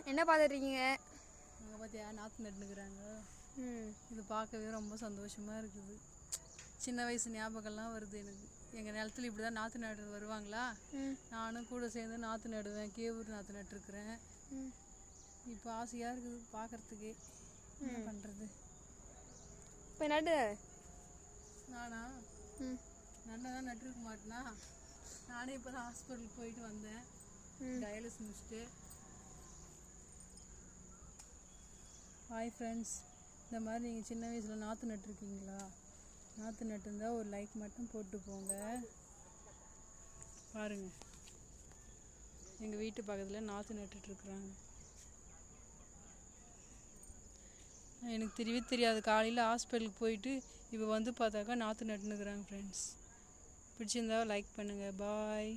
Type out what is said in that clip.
என்ன பார்த்துட்ருக்கீங்க? அங்கே பார்த்தியா நாற்று நட்டுனுக்குறாங்க. இது பார்க்கவே ரொம்ப சந்தோஷமாக இருக்குது. சின்ன வயசு ஞாபகம்லாம் வருது எனக்கு. எங்கள் நிலத்துல இப்படி தான் நாற்று நடு வருவாங்களா, நானும் கூட சேர்ந்து நாற்று நடுவேன். கேவூர் நாற்று நட்டுருக்குறேன். இப்போ ஆசையாக இருக்குது பார்க்குறதுக்கே. என்ன பண்ணுறது? இப்போ நடு. நானா நட்டதான் நட்டுருக்க மாட்டேனா? நானே இப்போ தான் ஹாஸ்பிட்டலுக்கு போயிட்டு வந்தேன். டயாலிசிஸ் முடிச்சுட்டு. ஹாய் ஃப்ரெண்ட்ஸ், இந்த மாதிரி நீங்கள் சின்ன வயசில் நாற்று நட்டுருக்கீங்களா? நாற்று நட்டுருந்தா ஒரு லைக் மட்டும் போட்டு போங்க. பாருங்கள், எங்கள் வீட்டு பக்கத்தில் நாற்று நட்டுட்ருக்குறாங்க. எனக்கு தெரியவே தெரியாது. காலையில் ஹாஸ்பிட்டலுக்கு போயிட்டு இப்போ வந்து பார்த்தாக்கா நாற்று நட்டுனுக்குறாங்க. ஃப்ரெண்ட்ஸ், பிடிச்சிருந்தா லைக் பண்ணுங்கள். பாய்.